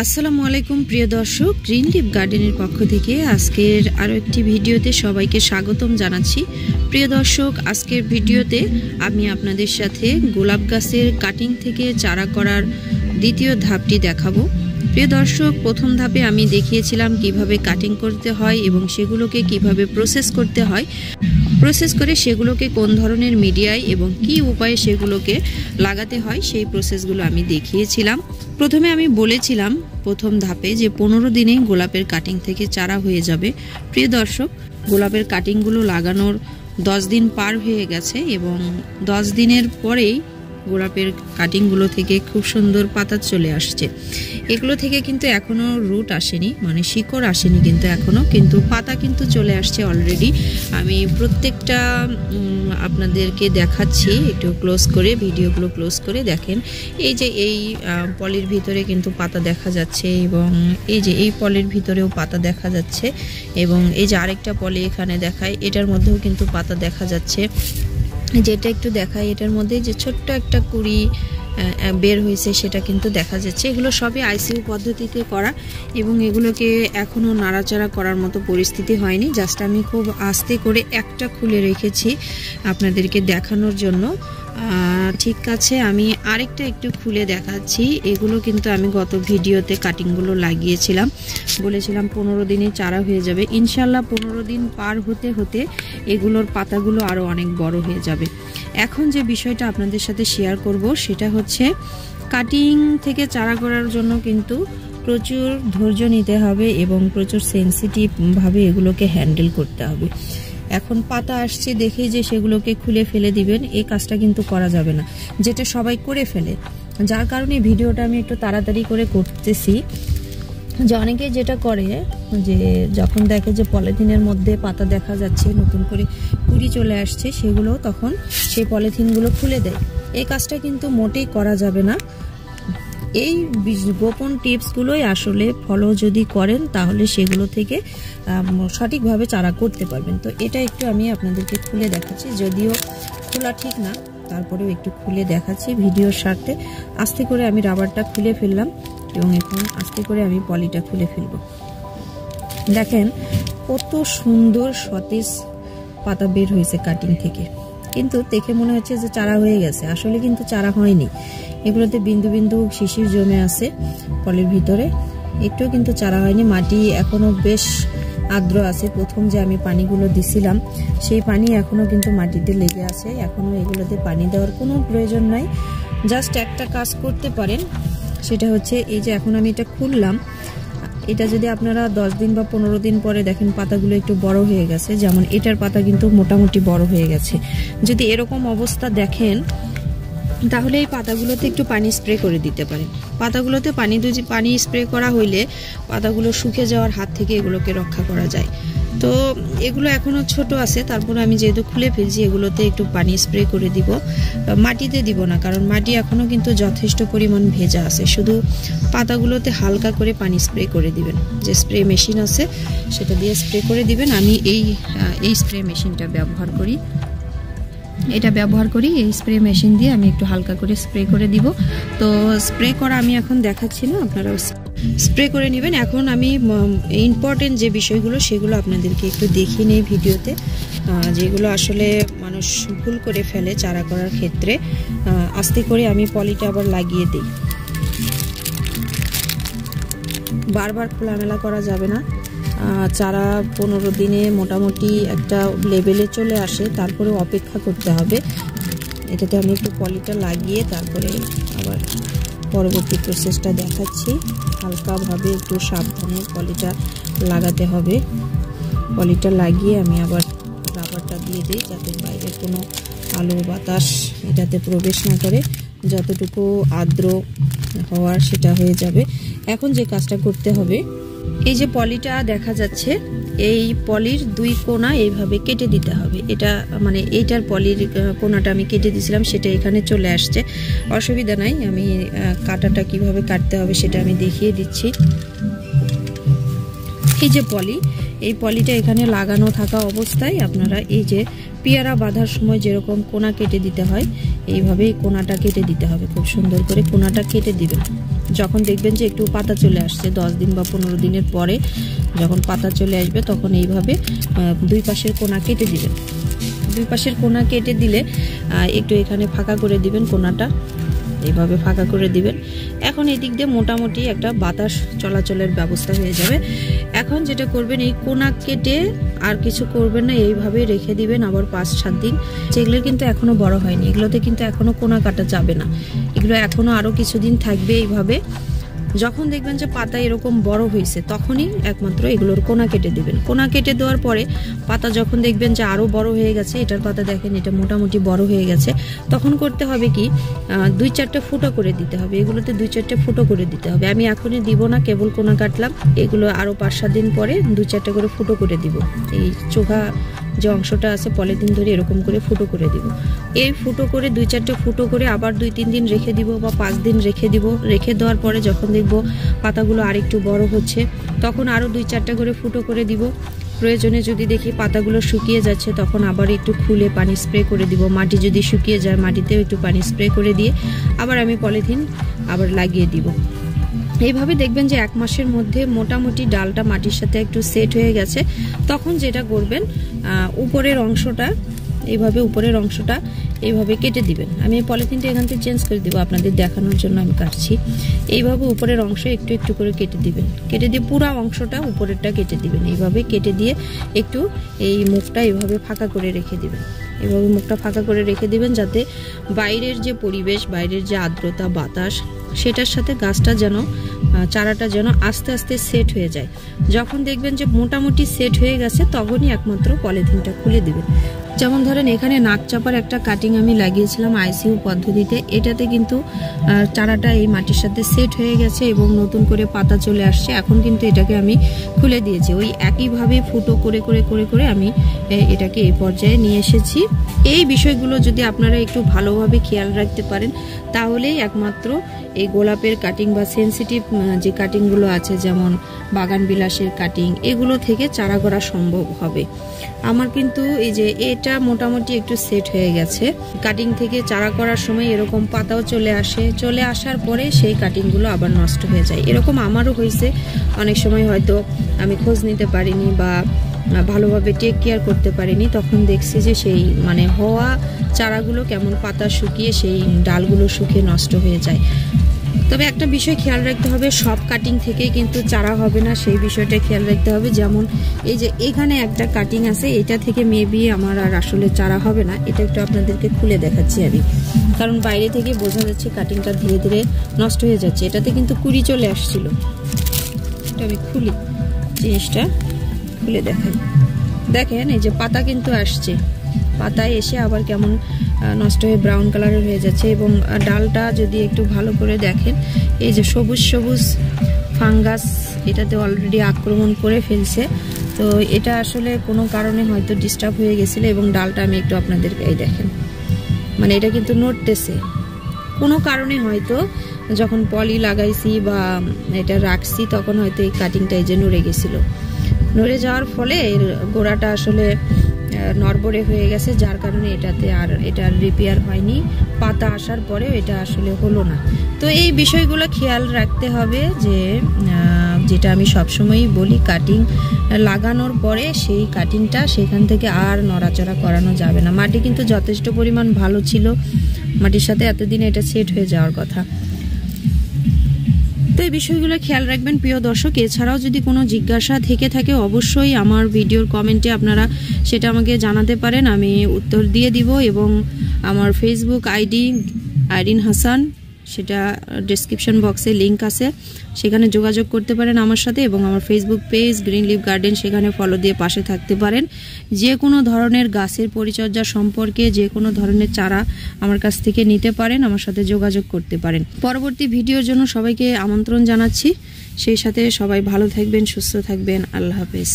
আসসালামু আলাইকুম প্রিয় দর্শক, গ্রিন লিফ গার্ডেনের পক্ষ থেকে আজকের আরও একটি ভিডিওতে সবাইকে স্বাগতম জানাচ্ছি। প্রিয় দর্শক, আজকের ভিডিওতে আমি আপনাদের সাথে গোলাপ গাছের কাটিং থেকে চারা করার দ্বিতীয় ধাপটি দেখাবো। প্রিয় দর্শক, প্রথম ধাপে আমি দেখিয়েছিলাম কিভাবে কাটিং করতে হয় এবং সেগুলোকে কিভাবে প্রসেস করতে হয়, প্রসেস করে সেগুলোকে কোন ধরনের মিডিয়ায় এবং কি উপায়ে সেগুলোকে লাগাতে হয় সেই প্রসেসগুলো আমি দেখিয়েছিলাম। প্রথমে আমি বলেছিলাম প্রথম ধাপে যে 15 দিনে গোলাপের কাটিং থেকে চারা হয়ে যাবে। প্রিয় দর্শক, গোলাপের কাটিংগুলো লাগানোর 10 দিন পার হয়ে গেছে এবং 10 দিনের পরেই গোলাপের কাটিংগুলো থেকে খুব সুন্দর পাতা চলে আসছে। এগুলো থেকে কিন্তু এখনও রুট আসেনি, মানে শিকড় আসেনি কিন্তু এখনও, কিন্তু পাতা কিন্তু চলে আসছে অলরেডি। আমি প্রত্যেকটা আপনাদেরকে দেখাচ্ছি একটু ক্লোজ করে, ভিডিওগুলো ক্লোজ করে দেখেন। এই যে এই পলির ভিতরে কিন্তু পাতা দেখা যাচ্ছে এবং এই যে এই পলির ভিতরেও পাতা দেখা যাচ্ছে এবং এই যে আরেকটা পলি এখানে দেখায়, এটার মধ্যেও কিন্তু পাতা দেখা যাচ্ছে। যেটা একটু দেখায়, এটার মধ্যে যে ছোট্ট একটা কুড়ি বের হয়েছে সেটা কিন্তু দেখা যাচ্ছে। এগুলো সবই আইসিইউ পদ্ধতিতে করা এবং এগুলোকে এখনও নাড়াচাড়া করার মতো পরিস্থিতি হয়নি। জাস্ট আমি খুব আস্তে করে একটা খুলে রেখেছি আপনাদেরকে দেখানোর জন্য। ঠিক আছে, আমি আরেকটা একটু খুলে দেখাচ্ছি। এগুলো কিন্তু আমি গত ভিডিওতে কাটিংগুলো লাগিয়েছিলাম, বলেছিলাম 15 দিনে চারা হয়ে যাবে। ইনশাল্লাহ 15 দিন পার হতে হতে এগুলোর পাতাগুলো আরও অনেক বড় হয়ে যাবে। এখন যে বিষয়টা আপনাদের সাথে শেয়ার করব সেটা হচ্ছে, কাটিং থেকে চারা করার জন্য কিন্তু প্রচুর ধৈর্য নিতে হবে এবং প্রচুর সেন্সিটিভভাবে এগুলোকে হ্যান্ডেল করতে হবে। এখন পাতা আসছে দেখে যে সেগুলোকে খুলে ফেলে দিবেন, এই কাজটা কিন্তু করা যাবে না, যেটা সবাই করে ফেলে। যার কারণে ভিডিওটা আমি একটু তাড়াতাড়ি করে করতেছি। যে অনেকে যেটা করে যে যখন দেখে যে পলিথিনের মধ্যে পাতা দেখা যাচ্ছে, নতুন করে কুড়ি চলে আসছে, সেগুলো তখন সেই পলিথিনগুলো খুলে দেয়। এই কাজটা কিন্তু মোটেই করা যাবে না। এই গোপন টিপসগুলোই আসলে ফলো যদি করেন তাহলে সেগুলো থেকে সঠিকভাবে চারা করতে পারবেন। তো এটা একটু আমি আপনাদেরকে খুলে দেখাচ্ছি, যদিও খোলা ঠিক না, তারপরেও একটু খুলে দেখাচ্ছি ভিডিওর স্বার্থে। আস্তে করে আমি রাবারটা খুলে ফেললাম এবং এখন আস্তে করে আমি পলিটা খুলে ফেলবো। দেখেন কত সুন্দর সতেজ পাতা বের হয়েছে কাটিং থেকে, কিন্তু দেখে মনে হচ্ছে যে চারা হয়ে গেছে, আসলে কিন্তু চারা হয়নি। এগুলোতে বিন্দু বিন্দু শিশির জমে আছে পলির ভিতরে, একটু কিন্তু চারা হয়নি। মাটি এখনো বেশ আর্দ্র আছে, প্রথম যে আমি পানিগুলো দিছিলাম সেই পানি এখনো কিন্তু মাটিতে লেগে আছে। এখনো এগুলোতে পানি দেওয়ার কোনো প্রয়োজন নাই। জাস্ট একটা কাজ করতে পারেন, সেটা হচ্ছে এই যে এখন আমি এটা খুললাম, এটা যদি আপনারা 10 দিন বা 15 দিন পরে দেখেন পাতাগুলো একটু বড় হয়ে গেছে, যেমন এটার পাতা কিন্তু মোটামুটি বড় হয়ে গেছে। যদি এরকম অবস্থা দেখেন তাহলে এই পাতাগুলোতে একটু পানি স্প্রে করে দিতে পারেন। পাতাগুলোতে পানি স্প্রে করা হইলে পাতাগুলো শুকিয়ে যাওয়ার হাত থেকে এগুলোকে রক্ষা করা যায়। তো এগুলো এখনো ছোট আছে, তারপরে আমি যেহেতু খুলে ফেলছি এগুলোতে একটু পানি স্প্রে করে দিব। মাটিতে দিব না, কারণ মাটি এখনো কিন্তু যথেষ্ট পরিমাণ ভেজা আছে। শুধু পাতাগুলোতে হালকা করে পানি স্প্রে করে দিবেন। যে স্প্রে মেশিন আছে সেটা দিয়ে স্প্রে করে দিবেন। আমি এই স্প্রে মেশিনটা ব্যবহার করি, এই স্প্রে মেশিন দিয়ে আমি একটু হালকা করে স্প্রে করে দিব। তো স্প্রে করা আমি এখন দেখাচ্ছি না, আপনারা স্প্রে করে নেবেন। এখন আমি ইম্পর্টেন্ট যে বিষয়গুলো সেগুলো আপনাদেরকে একটু দেখিয়ে নেই ভিডিওতে, যেগুলো আসলে মানুষ ভুল করে ফেলে চারা করার ক্ষেত্রে। আস্তে করে আমি পলিটা আবার লাগিয়ে দিই, বারবার খোলামেলা করা যাবে না। চারা 15 দিনে মোটামুটি একটা লেভেলে চলে আসে, তারপরে অপেক্ষা করতে হবে। এটাতে আমি একটু পলিটা লাগিয়ে তারপরে আবার পরবর্তী প্রসেসটা দেখাচ্ছি। হালকাভাবে একটু সাবধানে পলিটা লাগাতে হবে। পলিটা লাগিয়ে আমি আবার রাবারটা দিয়ে দিই, যাতে বাইরের কোনো আলো বাতাস এটাতে প্রবেশ না করে। যতটুকু আর্দ্র হওয়ার সেটা হয়ে যাবে। এখন যে কাজটা করতে হবে, এই যে পলিটা দেখা যাচ্ছে, এই পলির 2 কোণা এইভাবে কেটে দিতে হবে। এটা মানে এইটার পলির কোণাটা আমি কেটে দিয়েছিলাম, সেটা এখানে চলে আসছে। অসুবিধা নাই, আমি কাটাটা কিভাবে কাটতে হবে সেটা আমি দেখিয়ে দিচ্ছি। এই যে পলি, এই পলিটা এখানে লাগানো থাকা অবস্থায় আপনারা এই যে পেয়ারা বাঁধার সময় যেরকম কোণা কেটে দিতে হয়, এইভাবে এই কোণাটা কেটে দিতে হবে। খুব সুন্দর করে কোণাটা কেটে দিবেন। যখন দেখবেন যে একটু পাতা চলে আসছে 10 দিন বা 15 দিনের পরে যখন পাতা চলে আসবে তখন এইভাবে দুই পাশের কোণা কেটে দিবেন। দুই পাশের কোণা কেটে দিলে একটু এখানে ফাঁকা করে দিবেন, কোণাটা এইভাবে ফাঁকা করে দিবেন। এখন এই দিক দিয়ে মোটামুটি একটা বাতাস চলাচলের ব্যবস্থা হয়ে যাবে। এখন যেটা করবেন, এই কোণা কেটে আর কিছু করবেন না, এইভাবে রেখে দিবেন আবার 5-7 দিন। যেগুলো কিন্তু এখনো বড় হয়নি, এগুলোতে কিন্তু এখনো কোণা কাটা যাবে না, এগুলো এখনো আরো কিছুদিন থাকবে এইভাবে। যখন দেখবেন যে পাতা এরকম বড় হয়েছে তখনই একমাত্র এগুলোর কোণা কেটে দিবেন। কোণা কেটে দেওয়ার পরে পাতা যখন দেখবেন যে আরো বড় হয়ে গেছে, এটার পাতা দেখেন এটা মোটামুটি বড় হয়ে গেছে, তখন করতে হবে কি 2-4টে ফুটো করে দিতে হবে, এগুলোতে 2-4টে ফুটো করে দিতে হবে। আমি এখনই দিব না, কেবল কোণা কাটলাম, এগুলো আরো 5-7 দিন পরে 2-4টে করে ফুটো করে দিব। এই চোখা যে অংশটা আছে পলিথিন ধরে এরকম করে ফুটো করে দিব। এই ফুটো করে 2-4টে ফুটো করে আবার 2-3 দিন রেখে দিব বা 5 দিন রেখে দিব। রেখে দেওয়ার পরে যখন দেখব পাতাগুলো আরেকটু বড় হচ্ছে তখন আরো 2-4টা করে ফুটো করে দিব। প্রয়োজনে যদি দেখি পাতাগুলো শুকিয়ে যাচ্ছে তখন আবার একটু খুলে পানি স্প্রে করে দিব। মাটি যদি শুকিয়ে যায় মাটিতেও একটু পানি স্প্রে করে দিয়ে আবার আমি পলিথিন আবার লাগিয়ে দিব। এইভাবে দেখবেন যে 1 মাসের মধ্যে মোটামুটি ডালটা মাটির সাথে একটু সেট হয়ে গেছে। তখন যেটা করবেন, উপরের অংশটা এইভাবে উপরের অংশটা এইভাবে কেটে দিবেন। আমি এই পলিথিনটা এখান থেকে চেঞ্জ করে দিব, আপনাদের দেখানোর জন্য আমি কাটছি। এইভাবে উপরের অংশ একটু একটু করে কেটে দিবেন, কেটে দিয়ে পুরো অংশটা উপরেরটা কেটে দিবেন। এইভাবে কেটে দিয়ে একটু এই মুখটা এইভাবে ফাঁকা করে রেখে দিবেন। এভাবে মুখটা ফাঁকা করে রেখে দিবেন যাতে বাইরের যে পরিবেশ, বাইরের যে আর্দ্রতা বাতাস সেটার সাথে গাছটা যেন চারাটা যেন আস্তে আস্তে সেট হয়ে যায়। যখন দেখবেন যে মোটামুটি সেট হয়ে গেছে তখনই একমাত্র পলিথিনটা খুলে দিবেন। যেমন ধরেন এখানে নাক চাপার একটা কাটিং আমি লাগিয়েছিলাম আইসিইউ পদ্ধতিতে, এটাতে কিন্তু চারাটা এই মাটির সাথে সেট হয়ে গেছে এবং নতুন করে পাতা চলে আসছে। এখন কিন্তু এটাকে আমি খুলে দিয়েছি, ওই একইভাবে ফুটো করে করে করে করে আমি এটাকে এই পর্যায়ে নিয়ে এসেছি। এই বিষয়গুলো যদি আপনারা একটু ভালোভাবে খেয়াল রাখতে পারেন তাহলেই একমাত্র এই গোলাপের কাটিং বা সেন্সিটিভ যে কাটিংগুলো আছে যেমন বাগান বিলাসের কাটিং, এগুলো থেকে চারা করা সম্ভব হবে। আমার কিন্তু এই যে এটা মোটামুটি একটু সেট হয়ে গেছে। কাটিং থেকে চারা করার সময় এরকম পাতাও চলে আসে, চলে আসার পরে সেই কাটিংগুলো আবার নষ্ট হয়ে যায়। এরকম আমারও হয়েছে, অনেক সময় হয়তো আমি খোঁজ নিতে পারিনি বা ভালোভাবে টেক কেয়ার করতে পারিনি, তখন দেখছি যে সেই মানে হওয়া চারাগুলো কেমন পাতা শুকিয়ে সেই ডালগুলো শুকিয়ে নষ্ট হয়ে যায়। তবে একটা বিষয় খেয়াল রাখতে হবে, সব কাটিং থেকেই কিন্তু চারা হবে না, সেই বিষয়টা খেয়াল রাখতে হবে। যেমন এই যে এখানে একটা কাটিং আছে, এটা থেকে মেবি আমার আর আসলে চারা হবে না। এটা একটু আপনাদেরকে খুলে দেখাচ্ছি আমি, কারণ বাইরে থেকে বোঝা যাচ্ছে কাটিংটা ধীরে ধীরে নষ্ট হয়ে যাচ্ছে। এটাতে কিন্তু কুড়ি চলে আসছিল। এটা আমি খুলি, জিনিসটা খুলে দেখাই। দেখেন এই যে পাতা কিন্তু আসছে, পাতায় এসে আবার কেমন নষ্ট হয়ে ব্রাউন কালারের হয়ে যাচ্ছে। এবং ডালটা যদি একটু ভালো করে দেখেন, এই যে সবুজ সবুজ ফাঙ্গাস এটাতে অলরেডি আক্রমণ করে ফেলছে। তো এটা আসলে কোনো কারণে হয়তো ডিস্টার্ব হয়ে গেছিলো এবং ডালটা আমি একটু আপনাদেরকে এই দেখেন, মানে এটা কিন্তু নড়তেছে কোনো কারণে। হয়তো যখন পলি লাগাইছি বা এটা রাখছি তখন হয়তো এই কাটিংটা এই যে নড়ে গেছিলো। নড়ে যাওয়ার ফলে এর গোড়াটা আসলে নড়বড়ে হয়ে গেছে, যার কারণে এটাতে আর এটা রিপেয়ার হয়নি। পাতা আসার পরে এটা আসলে হলো না। তো এই বিষয়গুলো খেয়াল রাখতে হবে যে যেটা আমি সবসময়ই বলি, কাটিং লাগানোর পরে সেই কাটিংটা সেখান থেকে আর নড়াচড়া করানো যাবে না। মাটি কিন্তু যথেষ্ট পরিমাণ ভালো ছিল, মাটির সাথে এতদিন এটা সেট হয়ে যাওয়ার কথা। তো এই বিষয়গুলো খেয়াল রাখবেন প্রিয় দর্শক। এছাড়াও যদি কোনো জিজ্ঞাসা থেকে থাকে অবশ্যই আমার ভিডিওর কমেন্টে আপনারা সেটা আমাকে জানাতে পারেন, আমি উত্তর দিয়ে দিব। এবং আমার ফেসবুক আইডি আইরিন হাসান, সেটা ডেসক্রিপশন বক্সে লিংক আছে, সেখানে যোগাযোগ করতে পারেন আমার সাথে। এবং আমার Facebook page green leaf garden, সেখানে ফলো দিয়ে পাশে থাকতে পারেন। যে কোনো ধরনের গাছের পরিচর্যা সম্পর্কে যে কোনো ধরনের চারা আমার কাছ থেকে নিতে পারেন, আমার সাথে যোগাযোগ করতে পারেন। পরবর্তী ভিডিওর জন্য সবাইকে আমন্ত্রণ জানাচ্ছি। সেই সাথে সবাই ভালো থাকবেন, সুস্থ থাকবেন। আল্লাহ হাফেজ।